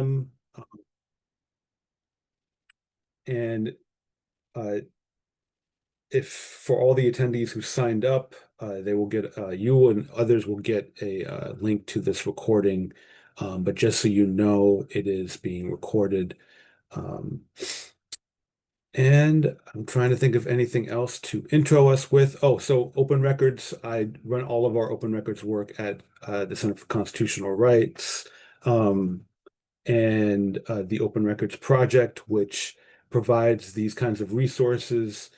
them. And uh, if for all the attendees who signed up, they will get you and others will get a link to this recording. But just so you know, it is being recorded. Um, and I'm trying to think of anything else to intro us with. Oh, so open records. I run all of our open records work at the Center for Constitutional Rights. And the Open Records Project, which provides these kinds of resources,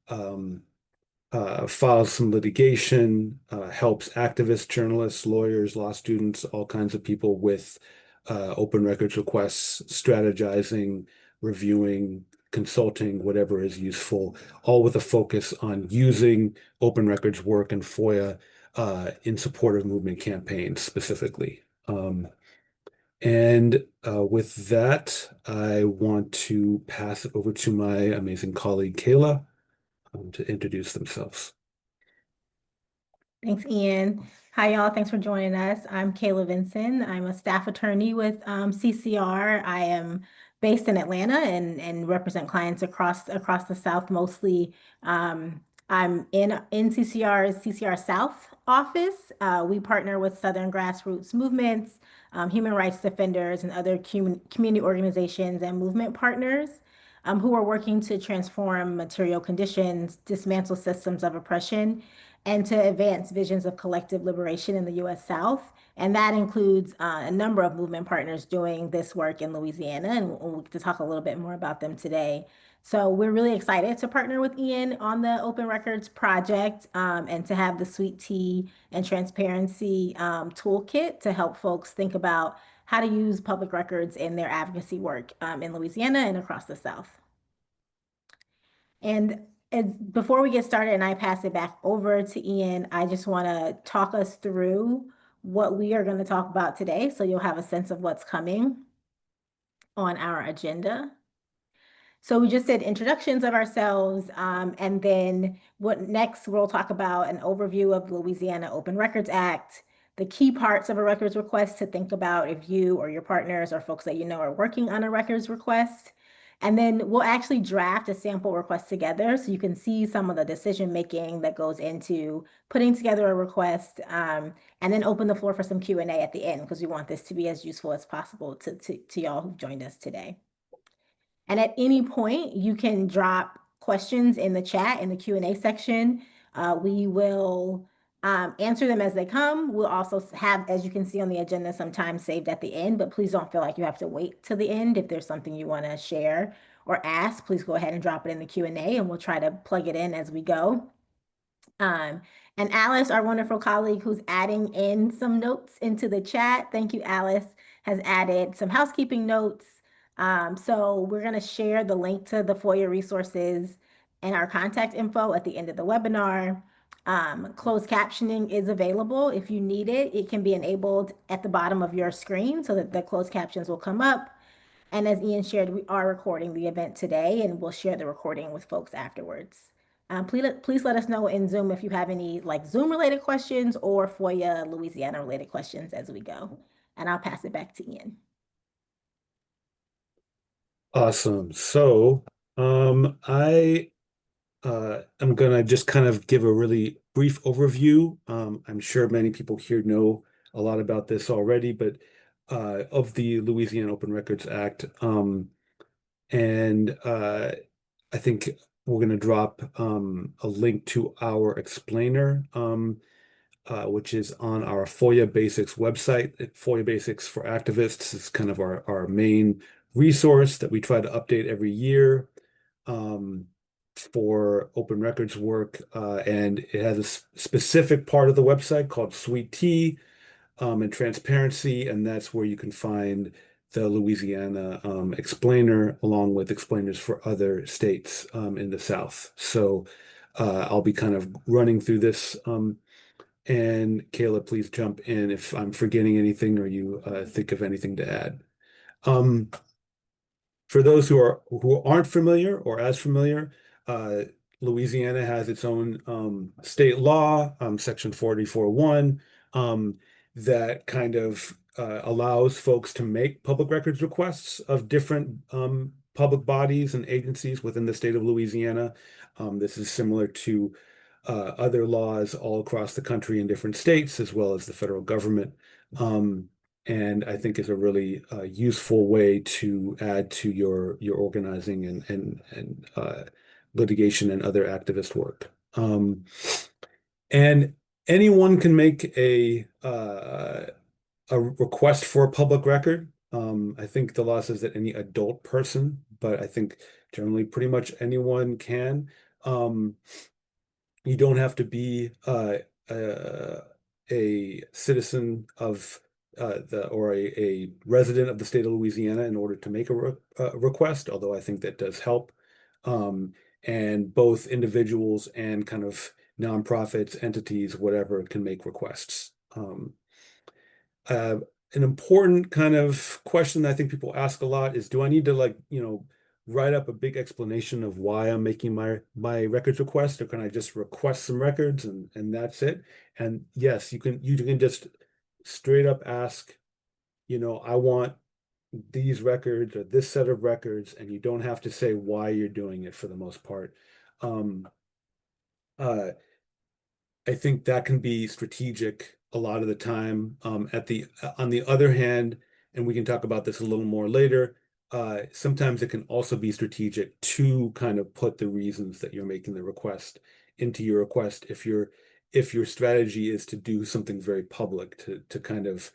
um, files some litigation, helps activists, journalists, lawyers, law students, all kinds of people with open records requests, strategizing, reviewing, consulting, whatever is useful, all with a focus on using open records work and FOIA in support of movement campaigns specifically. And with that, I want to pass it over to my amazing colleague, Kayla, to introduce themselves. Thanks, Ian. Hi, y'all. Thanks for joining us. I'm Kayla Vinson. I'm a staff attorney with CCR. I am based in Atlanta and represent clients across the South mostly. I'm in CCR South office. We partner with Southern grassroots movements, human rights defenders, and other community organizations and movement partners who are working to transform material conditions, dismantle systems of oppression, and to advance visions of collective liberation in the U.S. South. And that includes a number of movement partners doing this work in Louisiana, and we'll get to talk a little bit more about them today. So we're really excited to partner with Ian on the Open Records project and to have the Sweet Tea and Transparency toolkit to help folks think about how to use public records in their advocacy work in Louisiana and across the South. And before we get started and I pass it back over to Ian, I just want to talk us through what we are going to talk about today so you'll have a sense of what's coming on our agenda. So we just did introductions of ourselves, and then what next we'll talk about an overview of the Louisiana Open Records Act, the key parts of a records request to think about if you or your partners or folks that you know are working on a records request. And then we'll actually draft a sample request together so you can see some of the decision making that goes into putting together a request, and then open the floor for some Q&A at the end because we want this to be as useful as possible to y'all who've joined us today. And at any point, you can drop questions in the chat in the Q&A section. We will answer them as they come. We'll also have, as you can see on the agenda, some time saved at the end, but please don't feel like you have to wait to the end. If there's something you want to share or ask, please go ahead and drop it in the Q&A and we'll try to plug it in as we go. Um, and Alice, our wonderful colleague who's adding in some notes into the chat, thank you, Alice, has added some housekeeping notes. So we're going to share the link to the FOIA resources and our contact info at the end of the webinar. Closed captioning is available if you need it. It can be enabled at the bottom of your screen so that the closed captions will come up. And as Ian shared, we are recording the event today and we'll share the recording with folks afterwards. Please let us know in Zoom if you have any like Zoom related questions or FOIA Louisiana related questions as we go. And I'll pass it back to Ian. Awesome. So I am going to just kind of give a really brief overview. I'm sure many people here know a lot about this already, but of the Louisiana Open Records Act. And I think we're going to drop a link to our explainer, which is on our FOIA Basics website. FOIA Basics for Activists is kind of our main resource that we try to update every year for open records work. And it has a specific part of the website called Sweet Tea and Transparency, and that's where you can find the Louisiana explainer along with explainers for other states in the South. So I'll be kind of running through this. And Kayla, please jump in if I'm forgetting anything or you think of anything to add. For those who aren't familiar or as familiar, Louisiana has its own state law, Section 44.1, that kind of allows folks to make public records requests of different public bodies and agencies within the state of Louisiana. This is similar to other laws all across the country in different states, as well as the federal government. And I think is a really useful way to add to your organizing and litigation and other activist work. And anyone can make a request for a public record. I think the law says that any adult person, but I think generally pretty much anyone can. You don't have to be a citizen of a resident of the state of Louisiana in order to make a request, although I think that does help. And both individuals and kind of nonprofits, entities, whatever, can make requests. Uh, an important kind of question that I think people ask a lot is, do I need to write up a big explanation of why I'm making my records request, or can I just request some records and that's it? And yes, you can just straight up ask, I want these records or this set of records, and you don't have to say why you're doing it for the most part. Uh, I think that can be strategic a lot of the time. On the other hand, and we can talk about this a little more later, sometimes it can also be strategic to kind of put the reasons that you're making the request into your request if your strategy is to do something very public, to kind of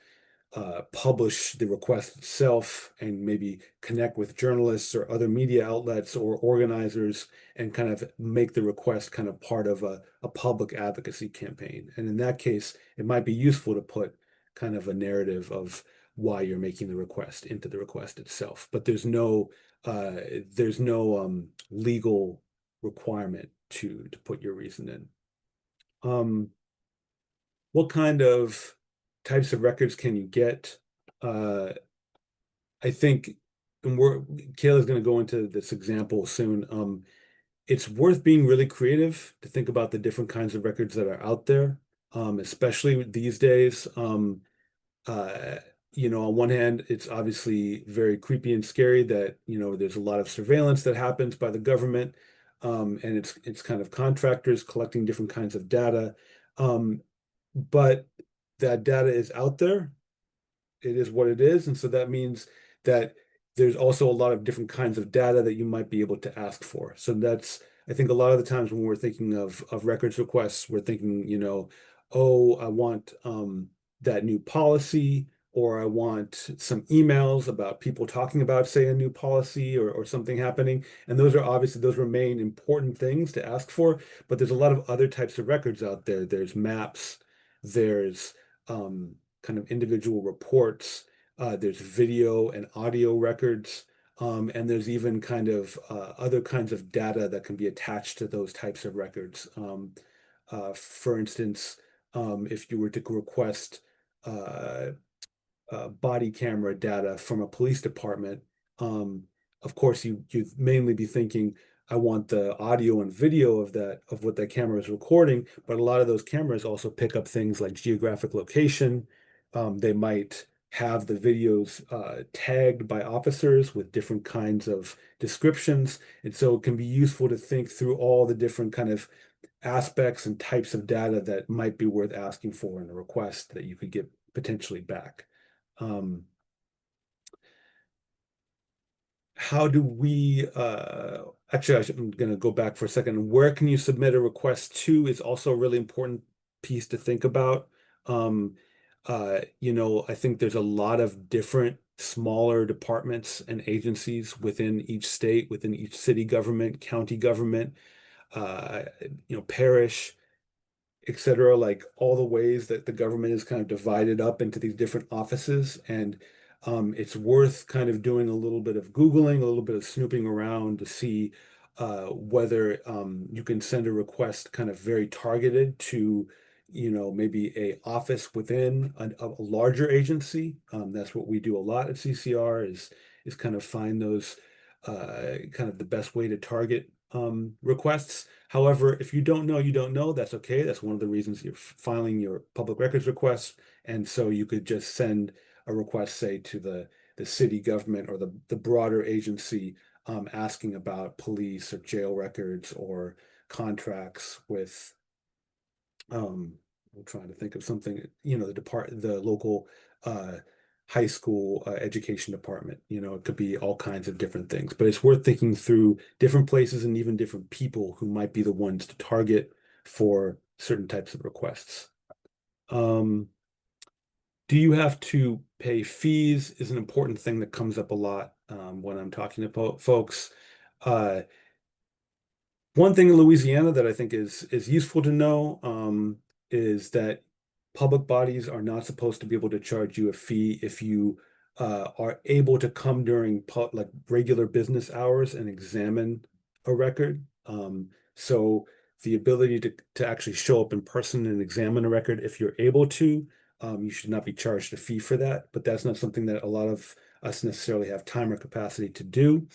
publish the request itself and maybe connect with journalists or other media outlets or organizers and kind of make the request kind of part of a public advocacy campaign. And in that case, it might be useful to put kind of a narrative of why you're making the request into the request itself. But there's no legal requirement to put your reason in. What kind of types of records can you get? I think, and Kayla's going to go into this example soon. It's worth being really creative to think about the different kinds of records that are out there, especially these days. Uh, on one hand, it's obviously very creepy and scary that, there's a lot of surveillance that happens by the government, and it's kind of contractors collecting different kinds of data. But that data is out there. It is what it is. And so that means that there's also a lot of different kinds of data that you might be able to ask for. So I think a lot of the times when we're thinking of records requests, we're thinking, oh, I want that new policy, or I want some emails about people talking about, say, a new policy or something happening. And those remain important things to ask for, but there's a lot of other types of records out there. There's maps, there's kind of individual reports, there's video and audio records, and there's even kind of other kinds of data that can be attached to those types of records. For instance, if you were to request uh, body camera data from a police department, of course you'd mainly be thinking, I want the audio and video of what that camera is recording, but a lot of those cameras also pick up things like geographic location. They might have the videos tagged by officers with different kinds of descriptions. And so it can be useful to think through all the different kind of aspects and types of data that might be worth asking for in a request that you could get potentially back. How do we actually I'm going to go back for a second. Where can you submit a request to is also a really important piece to think about. I think there's a lot of different smaller departments and agencies within each state, within each city government, county government, parish, etc., like all the ways that the government is kind of divided up into these different offices. And it's worth kind of doing a little bit of Googling, a little bit of snooping around to see whether you can send a request kind of very targeted to, maybe a office within a larger agency. That's what we do a lot at CCR is kind of find those kind of the best way to target requests. However, if you don't know, you don't know. That's okay. That's one of the reasons you're filing your public records request. And so you could just send a request, say, to the city government or the broader agency, asking about police or jail records or contracts with, I'm trying to think of something, the local uh, high school education department. It could be all kinds of different things, but it's worth thinking through different places and even different people who might be the ones to target for certain types of requests. Um, do you have to pay fees is an important thing that comes up a lot when I'm talking to folks. Uh, One thing in Louisiana that I think is useful to know is that public bodies are not supposed to be able to charge you a fee if you are able to come during like regular business hours and examine a record. So the ability to actually show up in person and examine a record, if you're able to, you should not be charged a fee for that. But that's not something that a lot of us necessarily have time or capacity to do.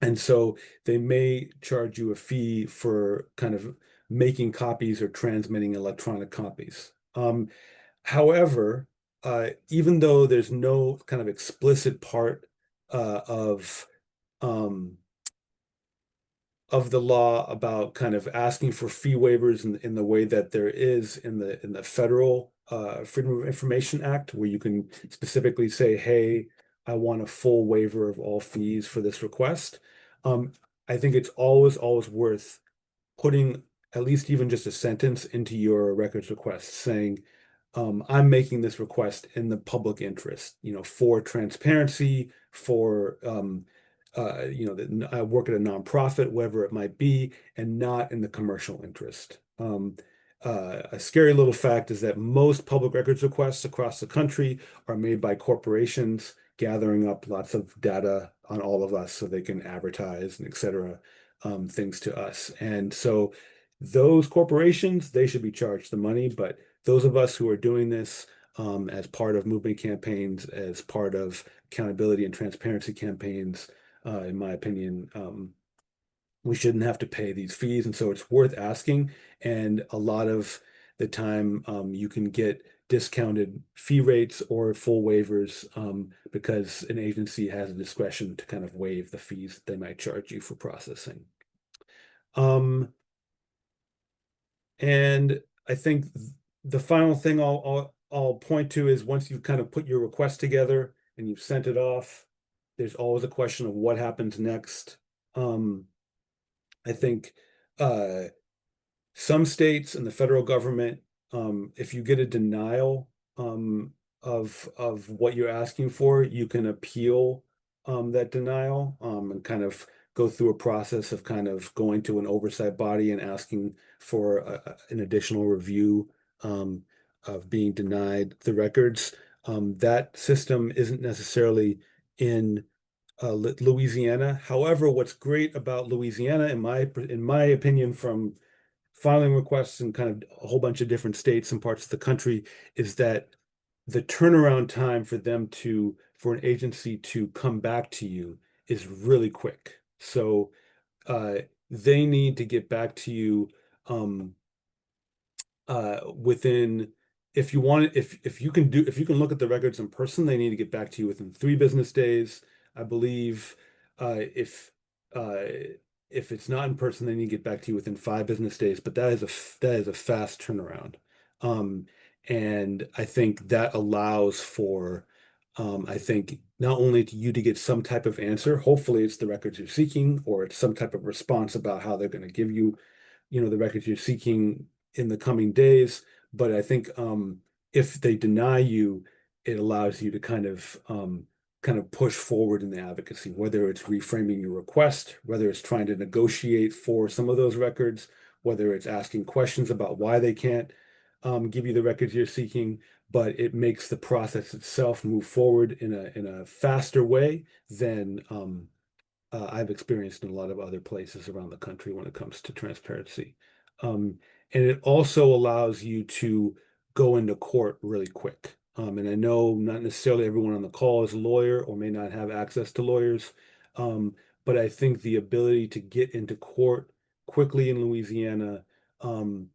And so they may charge you a fee for kind of making copies or transmitting electronic copies. However, even though there's no kind of explicit part of um, the law about kind of asking for fee waivers in the way that there is in the federal Freedom of Information Act, where you can specifically say, "Hey, I want a full waiver of all fees for this request." Um, I think it's always worth putting at least even just a sentence into your records request saying, I'm making this request in the public interest, for transparency, for that I work at a nonprofit, whatever it might be, and not in the commercial interest. A scary little fact is that most public records requests across the country are made by corporations gathering up lots of data on all of us so they can advertise and et cetera, things to us. And so those corporations, they should be charged the money, but those of us who are doing this as part of movement campaigns, as part of accountability and transparency campaigns, in my opinion, we shouldn't have to pay these fees. And so it's worth asking. And a lot of the time, you can get discounted fee rates or full waivers because an agency has a discretion to kind of waive the fees that they might charge you for processing. Um, and I think the final thing I'll point to is once you've kind of put your request together and you've sent it off, there's always a question of what happens next. Um, I think uh, some states and the federal government, if you get a denial of what you're asking for, you can appeal that denial and kind of go through a process of kind of going to an oversight body and asking for an additional review of being denied the records. That system isn't necessarily in Louisiana. However, what's great about Louisiana, in my opinion, from filing requests in kind of a whole bunch of different states and parts of the country, is that the turnaround time for an agency to come back to you is really quick. So uh, they need to get back to you um, within if you can look at the records in person, they need to get back to you within 3 business days. I believe uh if it's not in person, they need to get back to you within 5 business days, but that is a fast turnaround. Um and I think that allows for I think not only to you to get some type of answer, hopefully it's the records you're seeking, or it's some type of response about how they're going to give you the records you're seeking in the coming days. But I think if they deny you, it allows you to kind of push forward in the advocacy, whether it's reframing your request, whether it's trying to negotiate for some of those records, whether it's asking questions about why they can't give you the records you're seeking. But it makes the process itself move forward in a faster way than I've experienced in a lot of other places around the country when it comes to transparency. Um, and it also allows you to go into court really quick. And I know not necessarily everyone on the call is a lawyer or may not have access to lawyers, um, but I think the ability to get into court quickly in Louisiana, um,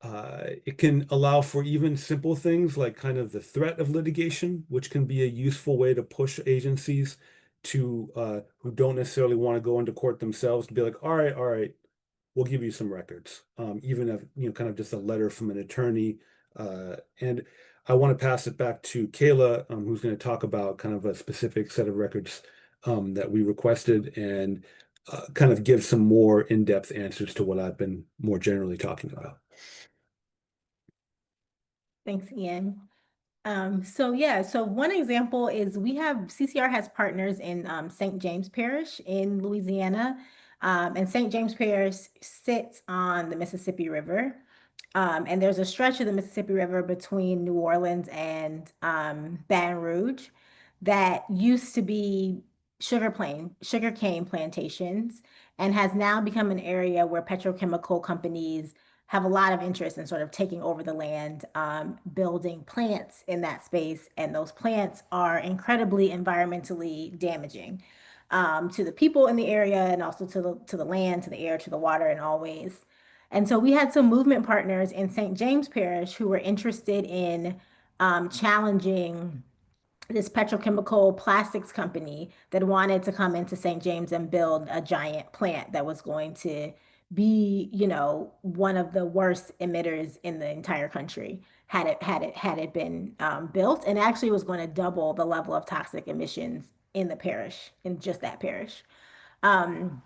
It can allow for even simple things like kind of the threat of litigation, which can be a useful way to push agencies to who don't necessarily want to go into court themselves to be like, all right, we'll give you some records, even if kind of just a letter from an attorney. And I want to pass it back to Kayla, who's going to talk about kind of a specific set of records that we requested and kind of give some more in-depth answers to what I've been more generally talking about. Thanks, Ian. So yeah, so one example is we have CCR has partners in St. James Parish in Louisiana, and St. James Parish sits on the Mississippi River. And there's a stretch of the Mississippi River between New Orleans and Baton Rouge that used to be sugarcane plantations and has now become an area where petrochemical companies have a lot of interest in sort of taking over the land, building plants in that space. And those plants are incredibly environmentally damaging to the people in the area and also to the land, to the air, to the water, in all ways. And so we had some movement partners in St. James Parish who were interested in challenging this petrochemical plastics company that wanted to come into St. James and build a giant plant that was going to be, one of the worst emitters in the entire country had it been built, and actually was going to double the level of toxic emissions in the parish, in just that parish. Um,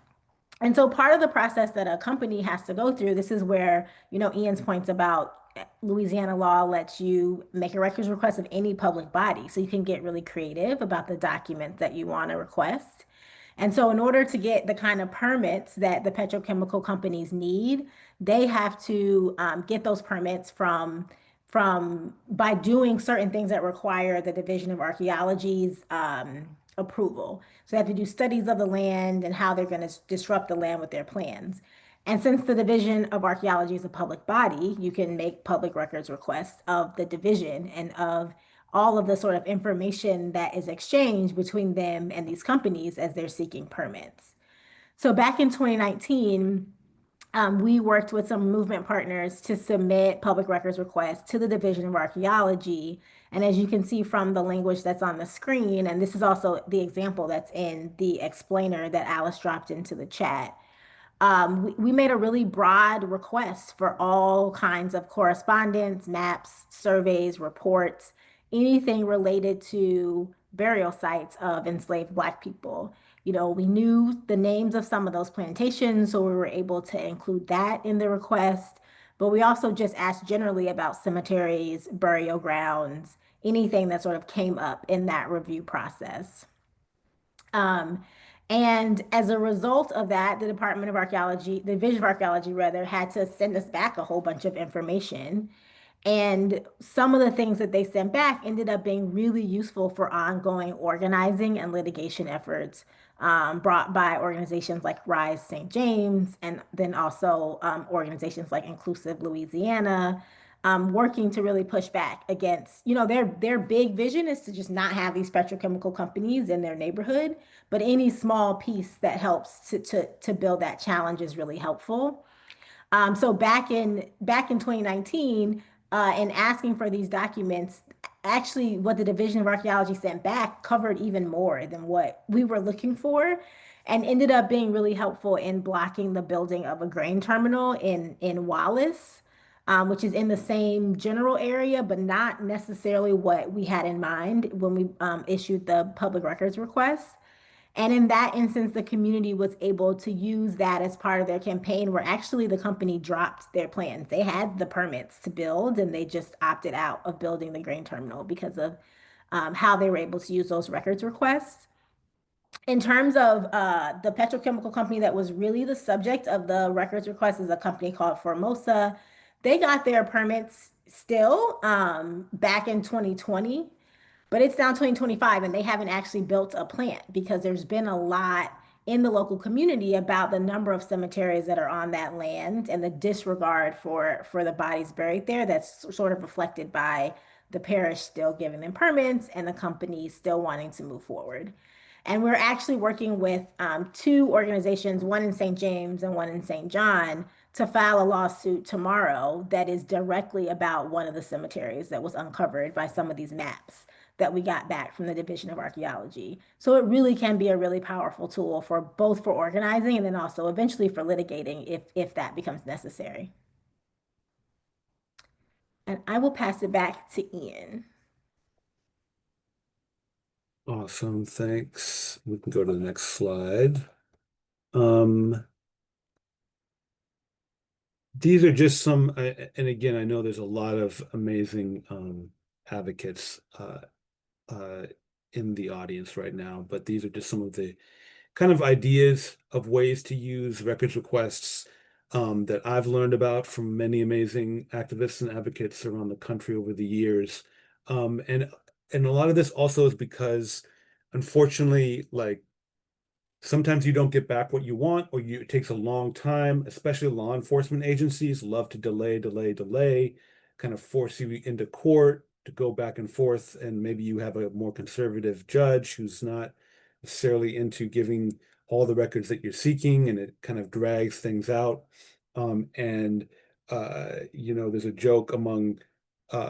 and so part of the process that a company has to go through, this is where, Ian's points about Louisiana law lets you make a records request of any public body. So you can get really creative about the documents that you want to request. And so in order to get the kind of permits that the petrochemical companies need, they have to get those permits from by doing certain things that require the Division of Archaeology's approval. So they have to do studies of the land and how they're going to disrupt the land with their plans. And since the Division of Archaeology is a public body, you can make public records requests of the division and of all of the sort of information that is exchanged between them and these companies as they're seeking permits. So back in 2019, we worked with some movement partners to submit public records requests to the Division of Archaeology. And as you can see from the language that's on the screen, and this is also the example that's in the explainer that Alice dropped into the chat, we made a really broad request for all kinds of correspondence, maps, surveys, reports, anything related to burial sites of enslaved Black people. We knew the names of some of those plantations, so we were able to include that in the request. But we also just asked generally about cemeteries, burial grounds, anything that sort of came up in that review process. Um, and as a result of that, the Department of Archaeology, the Division of Archaeology rather, had to send us back a whole bunch of information. And some of the things that they sent back ended up being really useful for ongoing organizing and litigation efforts brought by organizations like Rise St. James, and then also organizations like Inclusive Louisiana, working to really push back against, their big vision is to just not have these petrochemical companies in their neighborhood, but any small piece that helps to build that challenge is really helpful. So back in 2019, in asking for these documents, actually what the Division of Archaeology sent back covered even more than what we were looking for, and ended up being really helpful in blocking the building of a grain terminal in Wallace, which is in the same general area, but not necessarily what we had in mind when we issued the public records request. And in that instance, the community was able to use that as part of their campaign, where actually the company dropped their plans. They had the permits to build, and they just opted out of building the grain terminal because of how they were able to use those records requests. In terms of the petrochemical company that was really the subject of the records request is a company called Formosa. They got their permits still back in 2020. But it's now 2025 and they haven't actually built a plant because there's been a lot in the local community about the number of cemeteries that are on that land and the disregard for the bodies buried there. That's sort of reflected by the parish still giving them permits and the company still wanting to move forward. And we're actually working with two organizations, one in St. James and one in St. John, to file a lawsuit tomorrow that is directly about one of the cemeteries that was uncovered by some of these maps that we got back from the Division of Archaeology. So it really can be a really powerful tool for both for organizing and then also eventually for litigating if that becomes necessary. And I will pass it back to Ian. Awesome, thanks. We can go to the next slide. Um, these are just some, and again, I know there's a lot of amazing advocates uh, in the audience right now, but these are just some of the kind of ideas of ways to use records requests that I've learned about from many amazing activists and advocates around the country over the years. And a lot of this also is because, unfortunately, like sometimes you don't get back what you want, or it takes a long time, especially law enforcement agencies love to delay, kind of force you into court to go back and forth. And maybe you have a more conservative judge who's not necessarily into giving all the records that you're seeking, and it kind of drags things out. And there's a joke among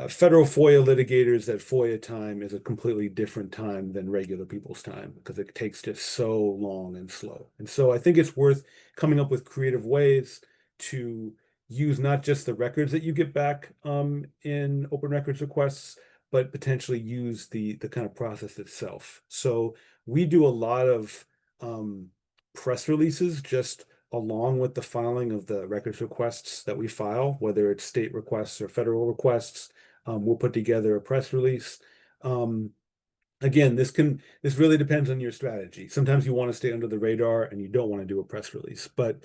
federal FOIA litigators that FOIA time is a completely different time than regular people's time because it takes just so long and slow. And so I think it's worth coming up with creative ways to use not just the records that you get back in open records requests, but potentially use the kind of process itself. So we do a lot of press releases just along with the filing of the records requests that we file, whether it's state requests or federal requests. We'll put together a press release. Again, this really depends on your strategy. Sometimes you want to stay under the radar and you don't want to do a press release, but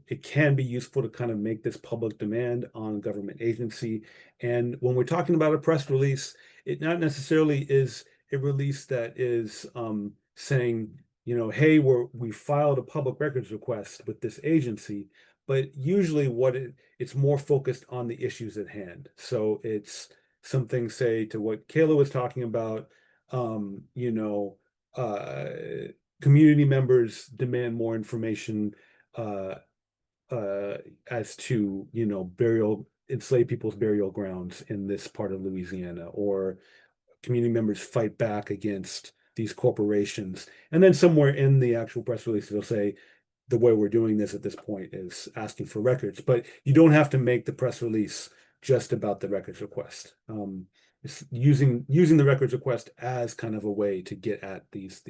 it can be useful to kind of make this public demand on a government agency. And when we're talking about a press release, it not necessarily is a release that is saying, hey, we filed a public records request with this agency, but usually it's more focused on the issues at hand. So it's something, say, to what Kayla was talking about, um, you know, uh, community members demand more information uh, uh, as to, enslaved people's burial grounds in this part of Louisiana, or community members fight back against these corporations. And then somewhere in the actual press release, they'll say, the way we're doing this at this point is asking for records, but you don't have to make the press release just about the records request. It's using the records request as kind of a way to get at these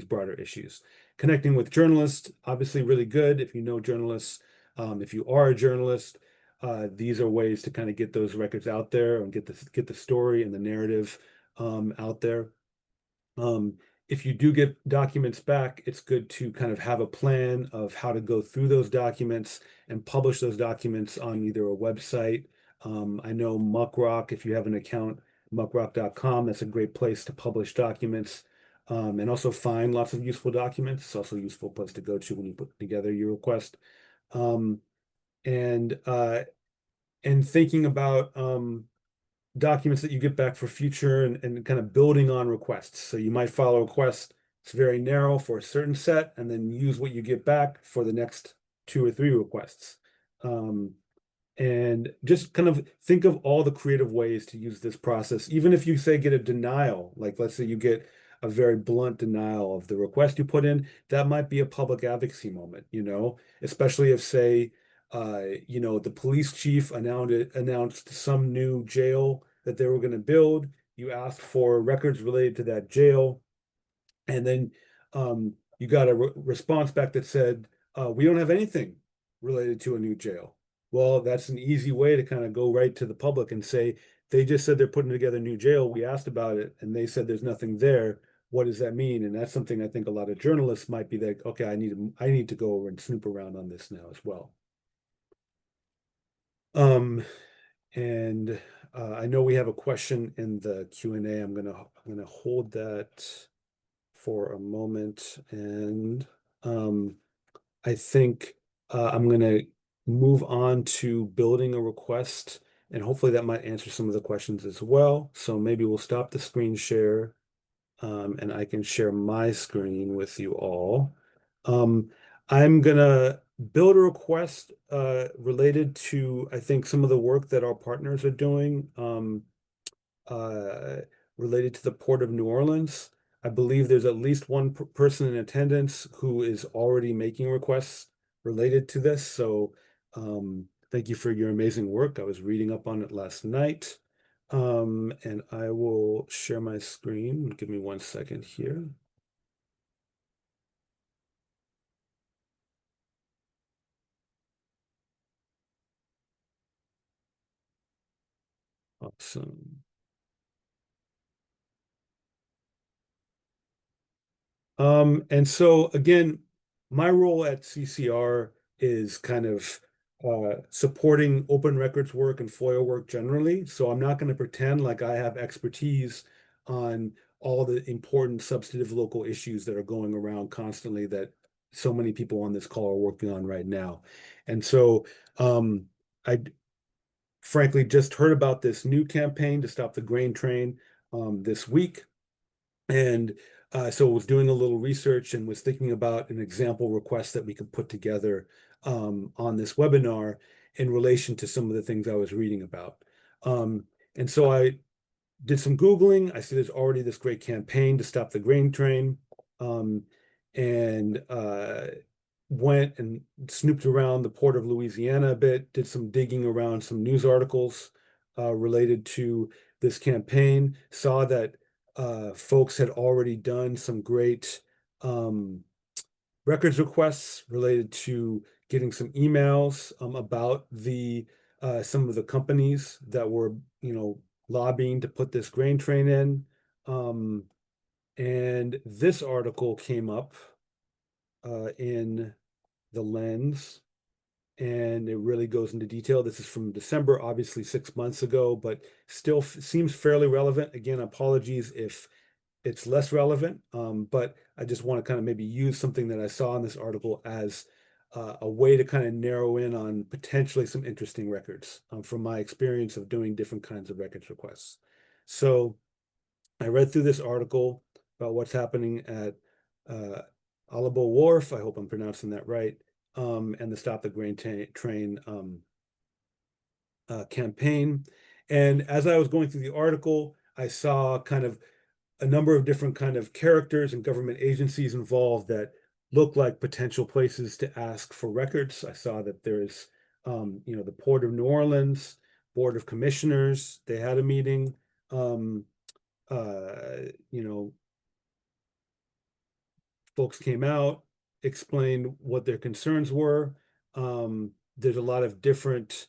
broader issues. Connecting with journalists, obviously really good if you know journalists. If you are a journalist, these are ways to kind of get those records out there and get the story and the narrative out there. Um, if you do get documents back, it's good to kind of have a plan of how to go through those documents and publish those documents on either a website. I know Muckrock, if you have an account, muckrock.com, that's a great place to publish documents and also find lots of useful documents. It's also a useful place to go to when you put together your request. Um, and uh, and thinking about documents that you get back for future and kind of building on requests. So you might file a request, it's very narrow for a certain set, and then use what you get back for the next 2 or 3 requests. Um, and just kind of think of all the creative ways to use this process. Even if you say get a denial, like let's say you get a very blunt denial of the request you put in, that might be a public advocacy moment, especially if, say, the police chief announced some new jail that they were going to build. You asked for records related to that jail, and then you got a response back that said, we don't have anything related to a new jail. Well, that's an easy way to kind of go right to the public and say, they just said they're putting together a new jail. We asked about it and they said there's nothing there. What does that mean? And that's something I think a lot of journalists might be like, okay, I need to go over and snoop around on this now as well. Um, and I know we have a question in the Q&A. I'm gonna hold that for a moment, and I think I'm going to move on to building a request, and hopefully that might answer some of the questions as well. So maybe we'll stop the screen share, and I can share my screen with you all. Um, I'm gonna build a request related to, I think, some of the work that our partners are doing uh, related to the Port of New Orleans. I believe there's at least one person in attendance who is already making requests related to this. So thank you for your amazing work. I was reading up on it last night. And I will share my screen. Give me 1 second here. Awesome. And so again, my role at CCR is kind of supporting open records work and FOIA work generally. So I'm not going to pretend like I have expertise on all the important substantive local issues that are going around constantly that so many people on this call are working on right now. And so I frankly just heard about this new campaign to stop the grain train this week. And so I was doing a little research and was thinking about an example request that we could put together on this webinar in relation to some of the things I was reading about. And so I did some Googling. I see there's already this great campaign to stop the grain train. Um, and went and snooped around the port of Louisiana a bit, did some digging around some news articles related to this campaign, saw that folks had already done some great records requests related to getting some emails about the some of the companies that were, lobbying to put this grain train in. Um, and this article came up in the lens, and it really goes into detail. This is from December, obviously 6 months ago, but still seems fairly relevant. Again, apologies if it's less relevant, but I just want to kind of maybe use something that I saw in this article as a way to kind of narrow in on potentially some interesting records from my experience of doing different kinds of records requests. So I read through this article about what's happening at uh, Alebo Wharf. I hope I'm pronouncing that right. And the Stop the Grain Train campaign. And as I was going through the article, I saw kind of a number of different kind of characters and government agencies involved that look like potential places to ask for records. I saw that there's, the Port of New Orleans, Board of Commissioners, they had a meeting. Um, you know, folks came out, explained what their concerns were. There's a lot of different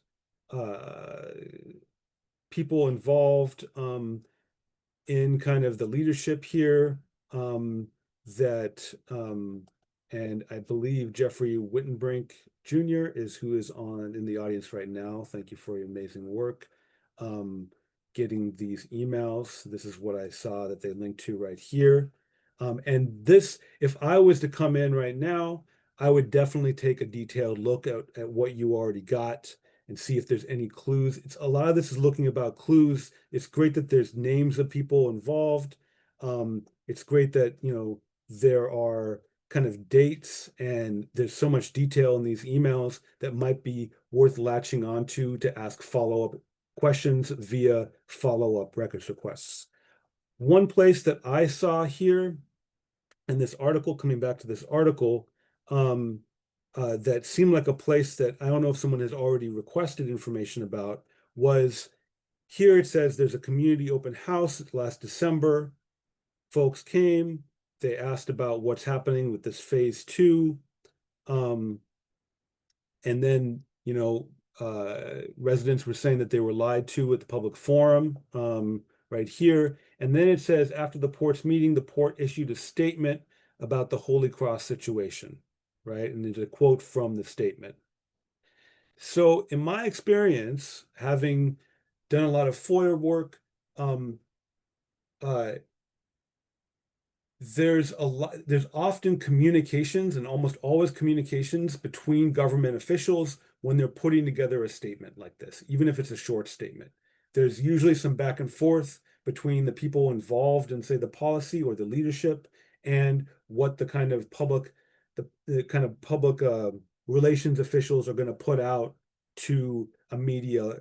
uh, people involved in kind of the leadership here that and I believe Jeffrey Wittenbrink Jr. is who is on in the audience right now. Thank you for your amazing work. Getting these emails. This is what I saw that they linked to right here. And this, if I was to come in right now, I would definitely take a detailed look at what you already got and see if there's any clues. It's a lot of this is looking about clues. It's great that there's names of people involved. It's great that, there are kind of dates and there's so much detail in these emails that might be worth latching onto to ask follow-up questions via follow-up records requests. One place that I saw here in this article, coming back to this article, that seemed like a place that I don't know if someone has already requested information about, was here it says there's a community open house last December. Folks came, they asked about what's happening with this phase two. And then, residents were saying that they were lied to at the public forum right here. And then it says after the port's meeting, the port issued a statement about the Holy Cross situation, right? And there's a quote from the statement. So in my experience, having done a lot of FOIA work, uh, there's often communications and almost always communications between government officials when they're putting together a statement like this, even if it's a short statement. There's usually some back and forth between the people involved in, say, the policy or the leadership and what the kind of public relations officials are going to put out to a media,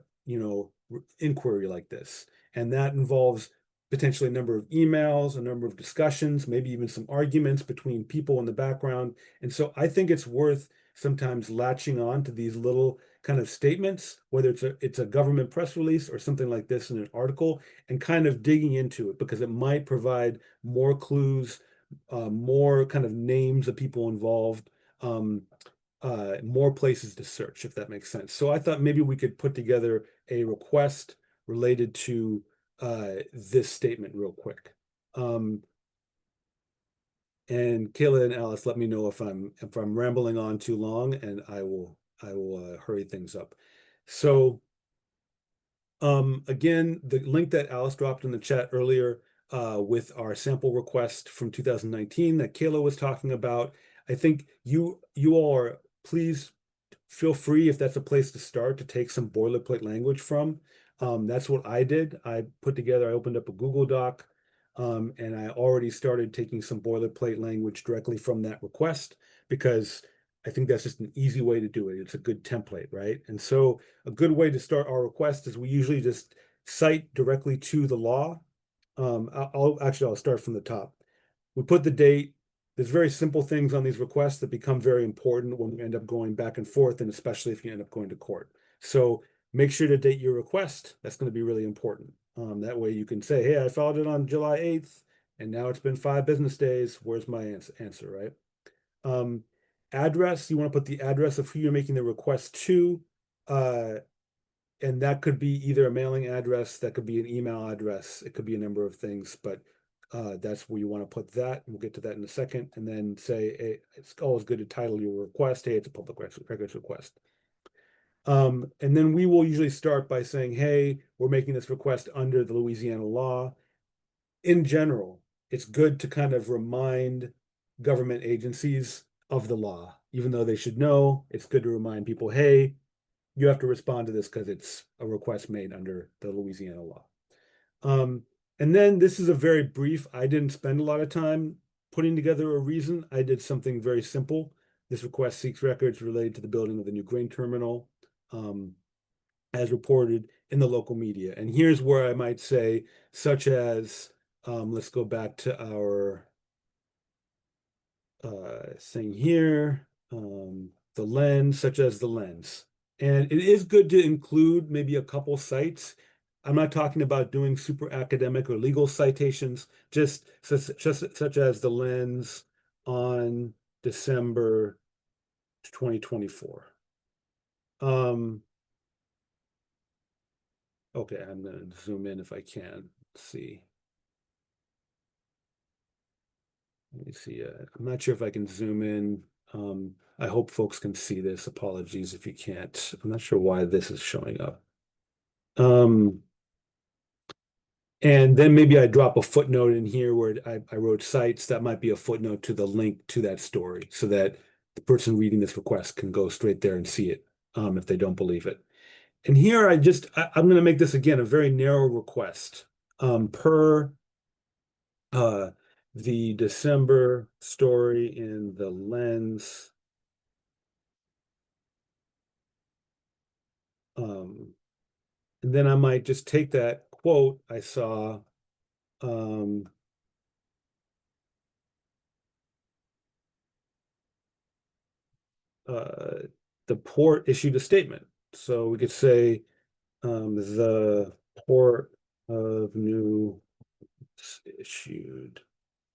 inquiry like this. And that involves potentially a number of emails, a number of discussions, maybe even some arguments between people in the background. And so I think it's worth sometimes latching on to these little kind of statements, whether it's a government press release or something like this in an article, and kind of digging into it because it might provide more clues, more kind of names of people involved, more places to search, if that makes sense. So I thought maybe we could put together a request related to this statement real quick. And Kayla and Alice, let me know if I'm rambling on too long, and I will hurry things up. So again, the link that Alice dropped in the chat earlier with our sample request from 2019 that Kayla was talking about. I think you all are, please feel free, if that's a place to start, to take some boilerplate language from. That's what I did. I opened up a Google Doc, and I already started taking some boilerplate language directly from that request because I think that's just an easy way to do it. It's a good template, right? And so a good way to start our request is we usually just cite directly to the law. I'll start from the top. We put the date. There's very simple things on these requests that become very important when we end up going back and forth, and especially if you end up going to court. So make sure to date your request. That's going to be really important. That way you can say, hey, I filed it on July 8th, and now it's been 5 business days. Where's my answer, right? Address, you want to put the address of who you're making the request to. And that could be either a mailing address, that could be an email address, it could be a number of things, but that's where you want to put that. We'll get to that in a second. And then say, hey, it's always good to title your request, hey, it's a public records request. And then we will usually start by saying, hey, we're making this request under the Louisiana law. In general, it's good to kind of remind government agencies of the law, even though they should know. It's good to remind people, hey, you have to respond to this because it's a request made under the Louisiana law. And then this is a very brief, I didn't spend a lot of time putting together a reason. I did something very simple. This request seeks records related to the building of the new grain terminal, as reported in the local media. And here's where I might say, such as, let's go back to our thing here, the lens, such as the lens. And it is good to include maybe a couple sites. I'm not talking about doing super academic or legal citations, just such as the lens on December 2024. Okay, I'm going to zoom in if I can. Let's see. Let me see. I'm not sure if I can zoom in. I hope folks can see this. Apologies if you can't. I'm not sure why this is showing up. And then maybe I drop a footnote in here where I wrote sites. That might be a footnote to the link to that story so that the person reading this request can go straight there and see it if they don't believe it. And here I'm going to make this again a very narrow request per the December story in the lens. And then I might just take that quote I saw the port issued a statement. So we could say the Port of New issued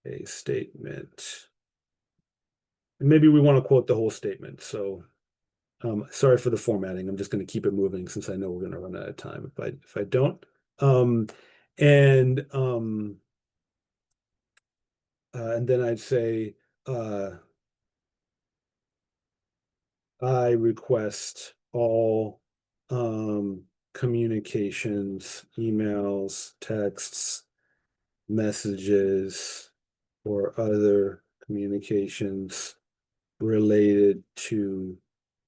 a statement. And maybe we want to quote the whole statement. So sorry for the formatting. I'm just going to keep it moving since I know we're going to run out of time if I don't. And then I'd say I request all communications, emails, texts, messages, or other communications related to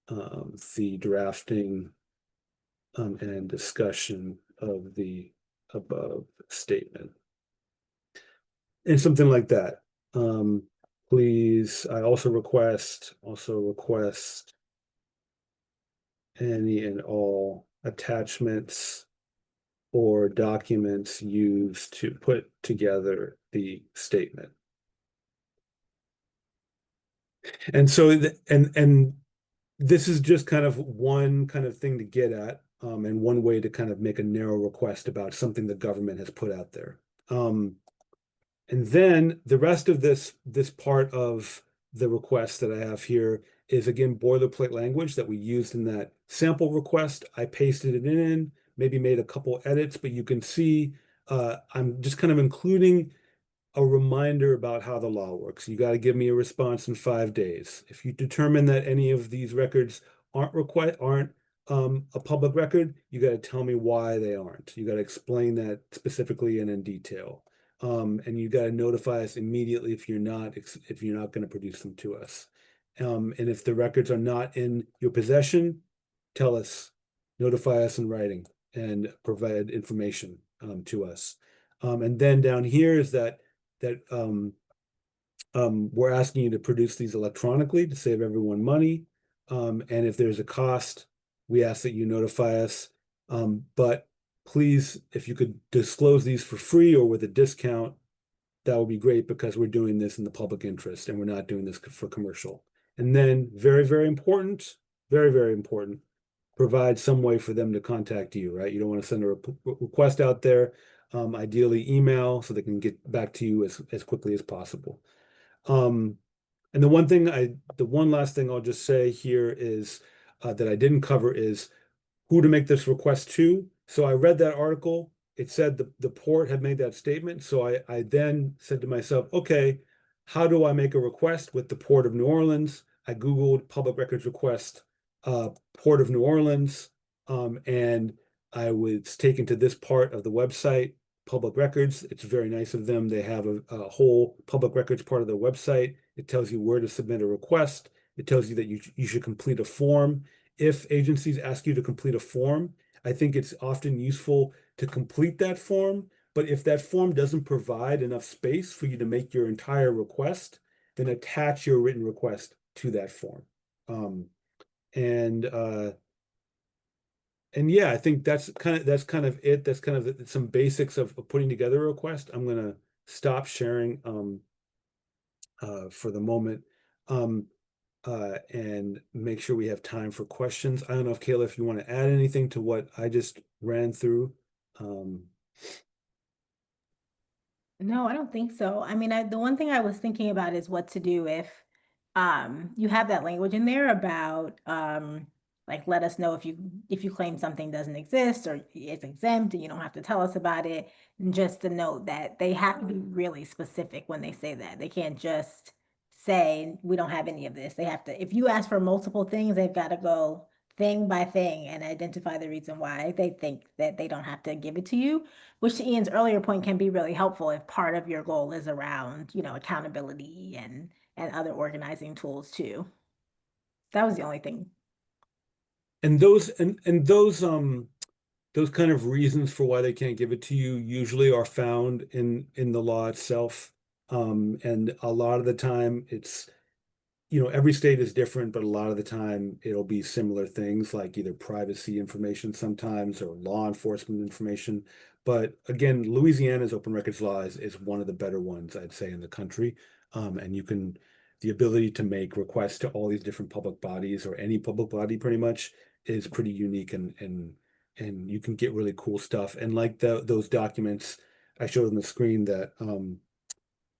the drafting and discussion of the above statement. And something like that. Please, I also request any and all attachments or documents used to put together the statement. And so, and this is just kind of one kind of thing to get at, and one way to kind of make a narrow request about something the government has put out there. And then the rest of this part of the request that I have here is again boilerplate language that we used in that sample request. I pasted it in, maybe made a couple edits, but you can see I'm just kind of including a reminder about how the law works. You got to give me a response in 5 days. If you determine that any of these records aren't a public record, you got to tell me why they aren't. You got to explain that specifically and in detail. And you got to notify us immediately if you're not going to produce them to us. And if the records are not in your possession, tell us, notify us in writing, and provide information to us. And then down here is that we're asking you to produce these electronically to save everyone money. And if there's a cost, we ask that you notify us. But please, if you could disclose these for free or with a discount, that would be great because we're doing this in the public interest and we're not doing this for commercial. And then very, very important, very, very important, provide some way for them to contact you, right? You don't want to send a request out there, ideally email so they can get back to you as quickly as possible. And the one last thing I'll just say here is that I didn't cover is who to make this request to. So I read that article. It said the port had made that statement. So I then said to myself, okay, how do I make a request with the Port of New Orleans? I Googled public records request, Port of New Orleans, and I was taken to this part of the website, public records. It's very nice of them. They have a whole public records part of their website. It tells you where to submit a request. It tells you that you should complete a form. If agencies ask you to complete a form, I think it's often useful to complete that form. But if that form doesn't provide enough space for you to make your entire request, then attach your written request to that form. And yeah, I think that's kind of it. That's kind of some basics of putting together a request. I'm gonna stop sharing for the moment. And make sure we have time for questions. I don't know if Kayla, if you want to add anything to what I just ran through. No, I don't think so. I mean, the one thing I was thinking about is what to do if you have that language in there about like let us know if you claim something doesn't exist or it's exempt and you don't have to tell us about it. And just to note that they have to be really specific when they say that. They can't just say we don't have any of this. They have to, if you ask for multiple things, they've got to go thing by thing and identify the reason why they think that they don't have to give it to you, which to Ian's earlier point can be really helpful if part of your goal is around, accountability and other organizing tools too. That was the only thing. And those kind of reasons for why they can't give it to you usually are found in the law itself. And a lot of the time it's every state is different, but a lot of the time it'll be similar things like either privacy information sometimes or law enforcement information. But again, Louisiana's open records law is one of the better ones, I'd say, in the country. And the ability to make requests to all these different public bodies or any public body pretty much is pretty unique and you can get really cool stuff. And like those documents I showed on the screen that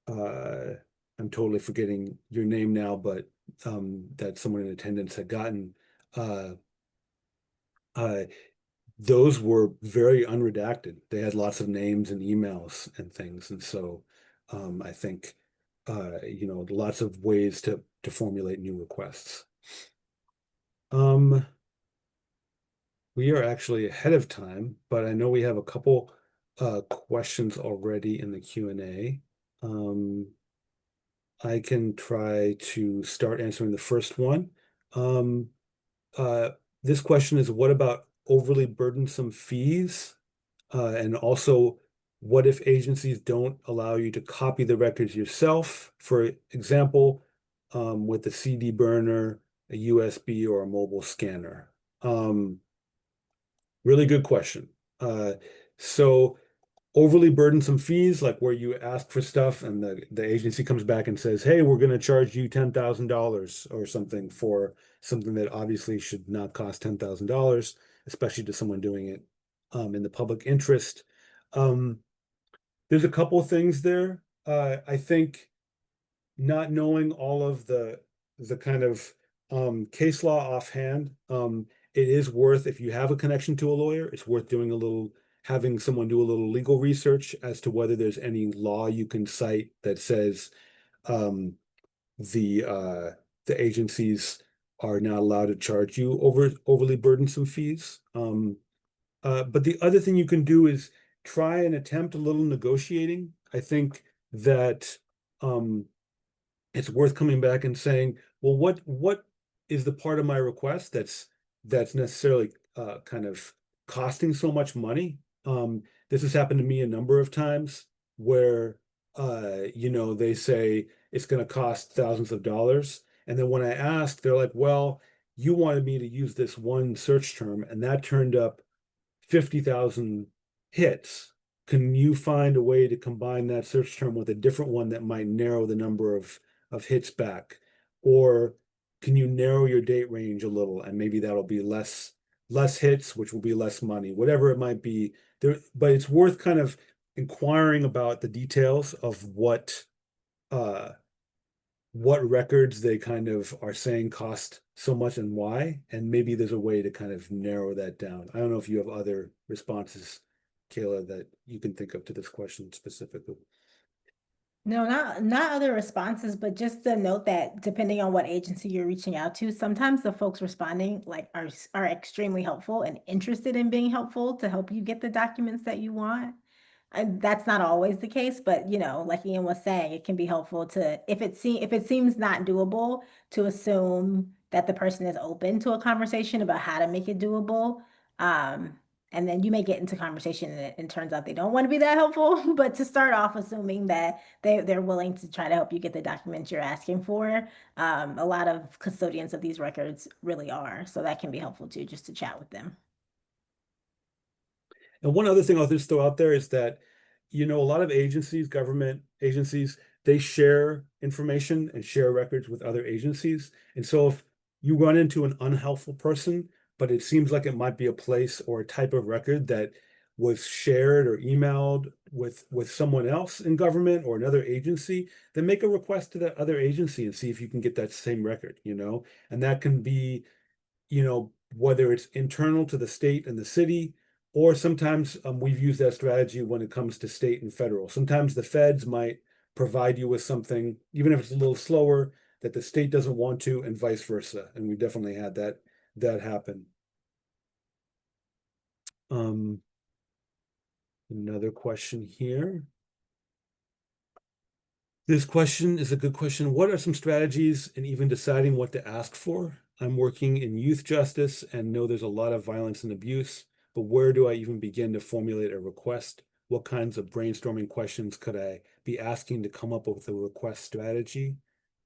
uh, I'm totally forgetting your name now, but that someone in attendance had gotten. Uh, uh, those were very unredacted. They had lots of names and emails and things, and so I think lots of ways to formulate new requests. We are actually ahead of time, but I know we have a couple questions already in the Q&A. I can try to start answering the first one. Um, this question is, what about overly burdensome fees? And also, what if agencies don't allow you to copy the records yourself? For example, with a CD burner, a USB, or a mobile scanner. Um, Really good question. So overly burdensome fees, like where you ask for stuff and the agency comes back and says, hey, we're going to charge you $10,000 or something for something that obviously should not cost $10,000, especially to someone doing it in the public interest. Um, there's a couple of things there. I think not knowing all of the kind of case law offhand, it is worth, if you have a connection to a lawyer, it's worth doing a little, having someone do a little legal research as to whether there's any law you can cite that says um, the uh, the agencies are not allowed to charge you overly burdensome fees. But the other thing you can do is try and attempt a little negotiating. I think that um, it's worth coming back and saying, well, what is the part of my request that's necessarily kind of costing so much money? This has happened to me a number of times where they say it's going to cost thousands of dollars, and then when I ask, they're like, well, you wanted me to use this one search term, and that turned up 50,000 hits. Can you find a way to combine that search term with a different one that might narrow the number of hits back? Or can you narrow your date range a little and maybe that'll be less hits, which will be less money, whatever it might be there. But it's worth kind of inquiring about the details of uh what records they kind of are saying cost so much and why, and maybe there's a way to kind of narrow that down. I don't know if you have other responses, Kayla, that you can think of to this question specifically. No, not other responses, but just to note that depending on what agency you're reaching out to, sometimes the folks responding like are extremely helpful and interested in being helpful to help you get the documents that you want. And that's not always the case, but like Ian was saying, it can be helpful to if it seems not doable, to assume that the person is open to a conversation about how to make it doable. Um, and then you may get into conversation and it turns out they don't want to be that helpful. But to start off assuming that they're willing to try to help you get the documents you're asking for, a lot of custodians of these records really are. So that can be helpful too, just to chat with them. And one other thing I'll just throw out there is that, a lot of agencies, government agencies, they share information and share records with other agencies. And so if you run into an unhelpful person, but it seems like it might be a place or a type of record that was shared or emailed with someone else in government or another agency, then make a request to that other agency and see if you can get that same record. And that can be whether it's internal to the state and the city, or sometimes we've used that strategy when it comes to state and federal. Sometimes the feds might provide you with something, even if it's a little slower, that the state doesn't want to, and vice versa. And we definitely had that happen. Um, Another question here. This question is a good question. What are some strategies in even deciding what to ask for? I'm working in youth justice and know there's a lot of violence and abuse, but where do I even begin to formulate a request? What kinds of brainstorming questions could I be asking to come up with a request strategy?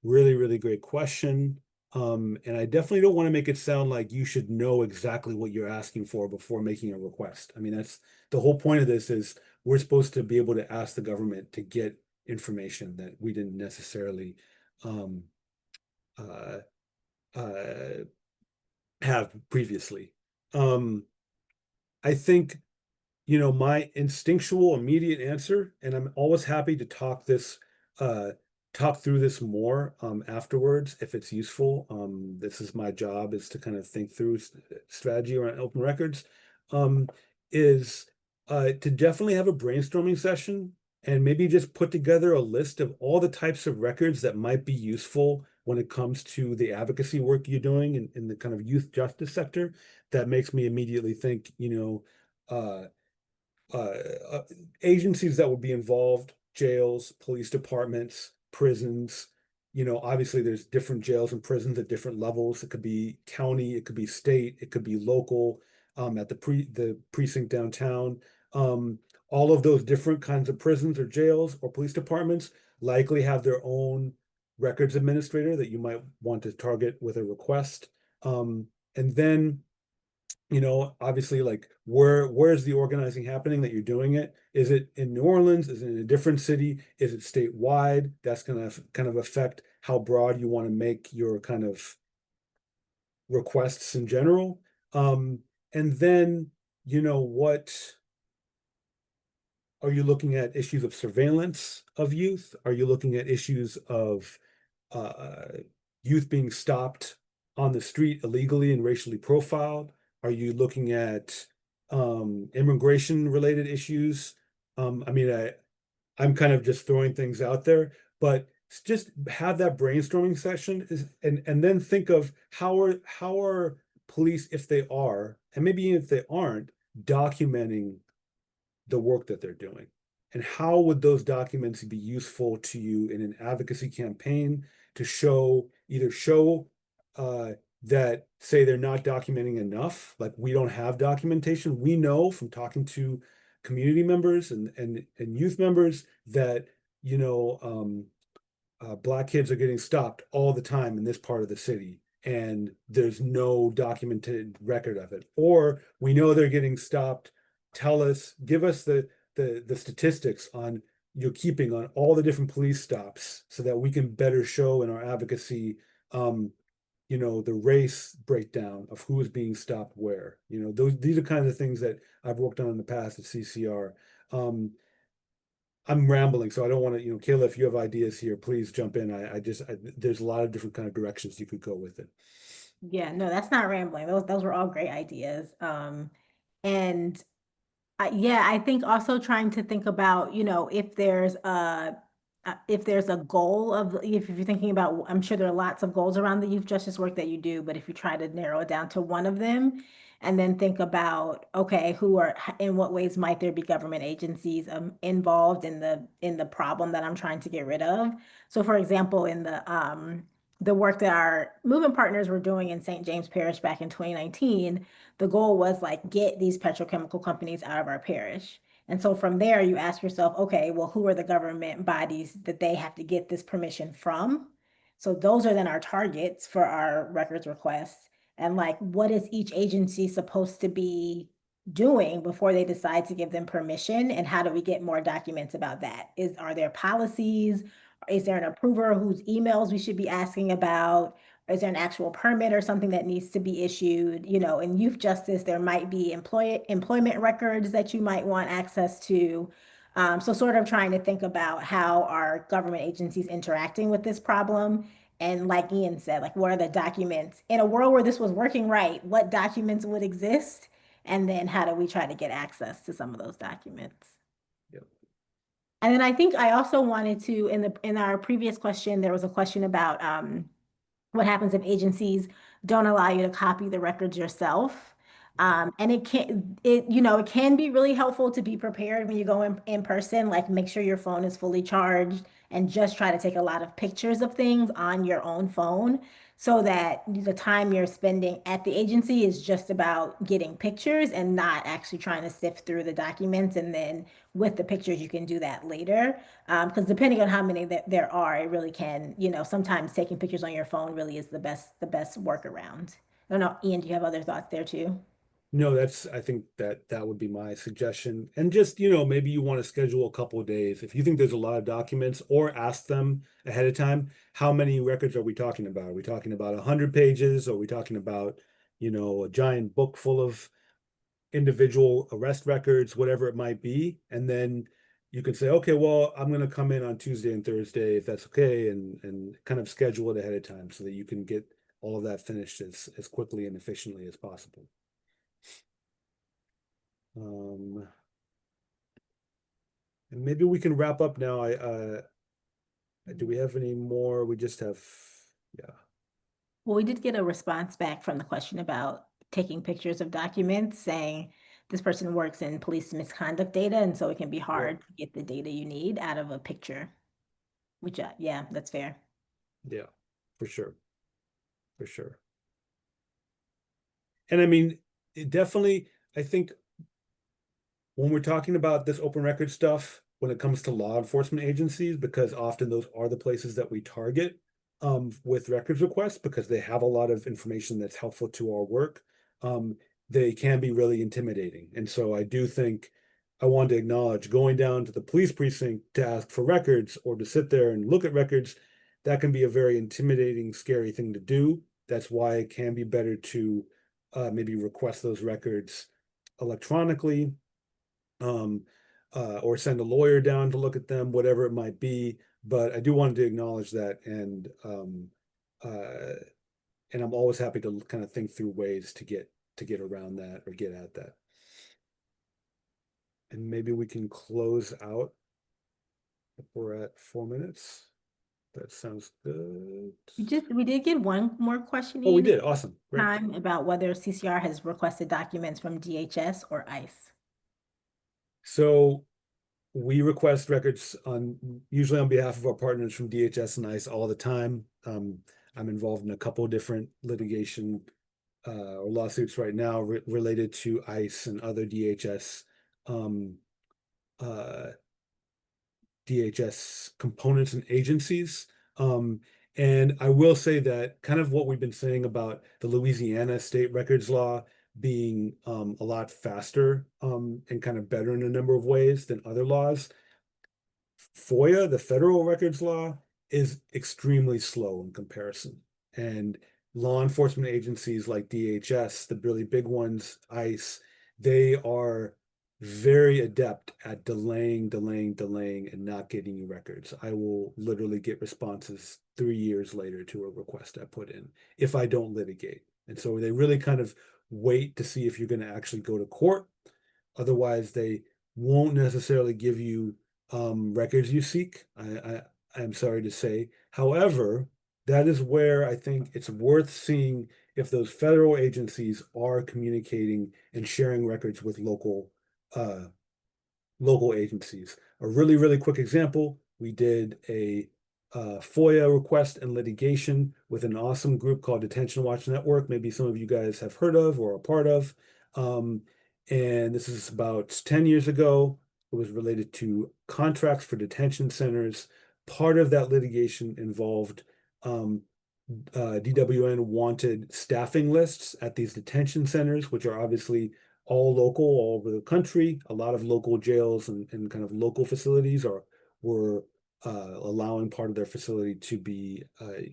Really, really great question. And I definitely don't want to make it sound like you should know exactly what you're asking for before making a request. I mean, that's the whole point of this is we're supposed to be able to ask the government to get information that we didn't necessarily um, uh, uh, have previously. Um, I think, my instinctual immediate answer, and I'm always happy to uh, talk through this more afterwards if it's useful. This is my job is to kind of think through strategy around open records. Um, is to definitely have a brainstorming session and maybe just put together a list of all the types of records that might be useful when it comes to the advocacy work you're doing in the kind of youth justice sector. That makes me immediately think, uh, uh, uh, agencies that would be involved, jails, police departments, prisons. Obviously there's different jails and prisons at different levels. It could be county, it could be state, it could be local, at the precinct downtown. Um, all of those different kinds of prisons or jails or police departments likely have their own records administrator that you might want to target with a request. And then Obviously, like where's the organizing happening that you're doing it? Is it in New Orleans? Is it in a different city? Is it statewide? That's going to kind of affect how broad you want to make your kind of requests in general. And then, what are you looking at issues of surveillance of youth? Are you looking at issues of uh, youth being stopped on the street illegally and racially profiled? Are you looking at immigration related issues? I mean, I'm kind of just throwing things out there, but just have that brainstorming session and then think of how are police, if they are, and maybe even if they aren't, documenting the work that they're doing. And how would those documents be useful to you in an advocacy campaign to either show uh, that say they're not documenting enough, like we don't have documentation. We know from talking to community members and youth members that, you know, um, Black kids are getting stopped all the time in this part of the city, and there's no documented record of it. Or we know they're getting stopped. Give us the statistics on you're keeping on all the different police stops so that we can better show in our advocacy, the race breakdown of who is being stopped where. These are kinds of things that I've worked on in the past at CCR. Um, I'm rambling, so I don't want to, Kayla, if you have ideas here, please jump in. There's a lot of different kind of directions you could go with it. Yeah, no, that's not rambling. Those were all great ideas. And yeah, I think also trying to think about, if there's a goal of, if you're thinking about, I'm sure there are lots of goals around the youth justice work that you do, but if you try to narrow it down to one of them, and then think about, okay, in what ways might there be government agencies involved in the problem that I'm trying to get rid of? So, for example, in the work that our movement partners were doing in St. James Parish back in 2019, the goal was like get these petrochemical companies out of our parish. And so from there, you ask yourself, okay, well, who are the government bodies that they have to get this permission from? So those are then our targets for our records requests. And like, what is each agency supposed to be doing before they decide to give them permission? And how do we get more documents about that? Are there policies? Is there an approver whose emails we should be asking about? Is there an actual permit or something that needs to be issued? In youth justice, there might be employment records that you might want access to. So sort of trying to think about how our government agencies interacting with this problem. And like Ian said, like what are the documents in a world where this was working right? What documents would exist? And then how do we try to get access to some of those documents? Yep. And then I think I also wanted to, in our previous question, there was a question about what happens if agencies don't allow you to copy the records yourself. And it can be really helpful to be prepared when you go in person, like make sure your phone is fully charged and just try to take a lot of pictures of things on your own phone so that the time you're spending at the agency is just about getting pictures and not actually trying to sift through the documents. And then with the pictures, you can do that later. Because depending on how many there are, it really can, sometimes taking pictures on your phone really is the best workaround. I don't know, Ian, do you have other thoughts there too? No, I think that would be my suggestion. And just, maybe you want to schedule a couple of days. If you think there's a lot of documents, or ask them ahead of time, how many records are we talking about? Are we talking about 100 pages? Are we talking about, a giant book full of individual arrest records, whatever it might be? And then you can say, okay, well, I'm going to come in on Tuesday and Thursday if that's okay, and kind of schedule it ahead of time so that you can get all of that finished as quickly and efficiently as possible. Um, and maybe we can wrap up now. Do we have any more? We just have, yeah, Well, we did get a response back from the question about taking pictures of documents, saying this person works in police misconduct data, and so it can be yeah, hard to get the data you need out of a picture, which, yeah, that's fair. yeah, for sure, for sure. And I mean, it definitely, I think when we're talking about this open record stuff, when it comes to law enforcement agencies, because often those are the places that we target with records requests because they have a lot of information that's helpful to our work. they can be really intimidating. And so I do think I want to acknowledge going down to the police precinct to ask for records or to sit there and look at records, that can be a very intimidating, scary thing to do. That's why it can be better to maybe request those records electronically, um, or send a lawyer down to look at them, whatever it might be. But I do want to acknowledge that, uh, and I'm always happy to kind of think through ways to get around that or get at that. And maybe we can close out if we're at 4 minutes. That sounds good. We did get one more question Oh, we in did. Awesome. Great. time about whether CCR has requested documents from DHS or ICE. So we request records usually on behalf of our partners from DHS and ICE all the time. I'm involved in a couple of different litigation or lawsuits right now related to ICE and other um, uh, DHS components and agencies. Um, and I will say that kind of what we've been saying about the Louisiana state records law being a lot faster and kind of better in a number of ways than other laws. FOIA, the federal records law, is extremely slow in comparison. And law enforcement agencies like DHS, the really big ones, ICE, they are very adept at delaying, and not getting you records. I will literally get responses 3 years later to a request I put in if I don't litigate. And so they really kind of wait to see if you're going to actually go to court. Otherwise, they won't necessarily give you records you seek. I'm sorry to say. However, that is where I think it's worth seeing if those federal agencies are communicating and sharing records with uh, local agencies. A really quick example, we did a FOIA request and litigation with an awesome group called Detention Watch Network. Maybe some of you guys have heard of or are part of. Um, and this is about 10 years ago. It was related to contracts for detention centers. Part of that litigation involved DWN wanted staffing lists at these detention centers, which are obviously all local, all over the country. A lot of local jails and kind of local facilities were allowing part of their facility to be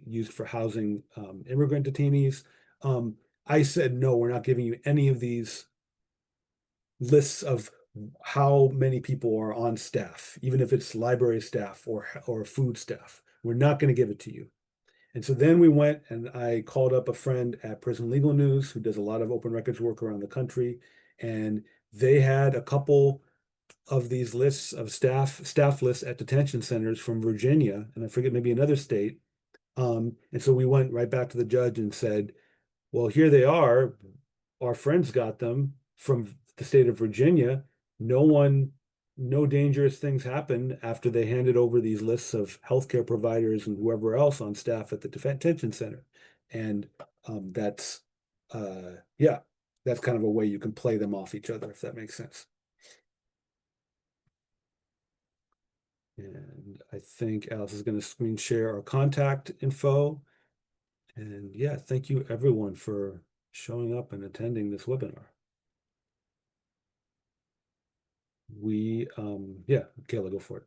used for housing immigrant detainees. I said, no, we're not giving you any of these lists of how many people are on staff, even if it's library staff or food staff. We're not going to give it to you. And so then we went and I called up a friend at Prison Legal News who does a lot of open records work around the country. And they had a couple of these lists of staff lists at detention centers from Virginia, and I forget, maybe another state. And so we went right back to the judge and said, well, here they are. Our friends got them from the state of Virginia. No dangerous things happened after they handed over these lists of healthcare providers and whoever else on staff at the detention center. And that's yeah, that's kind of a way you can play them off each other, if that makes sense. And I think Alice is going to screen share our contact info. And yeah, thank you everyone for showing up and attending this webinar. Yeah, Kayla, go for it.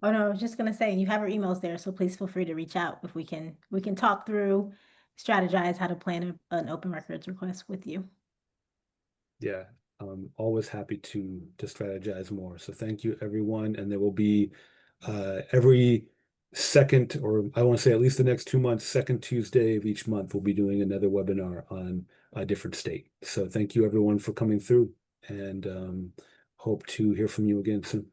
Oh no, I was just gonna say, you have our emails there, so please feel free to reach out if we can talk through, strategize how to plan an open records request with you. Yeah, I'm always happy to strategize more. So thank you everyone. And there will be every second, or I want to say at least the next 2 months, second Tuesday of each month, we'll be doing another webinar on a different state. So thank you everyone for coming through, and hope to hear from you again soon.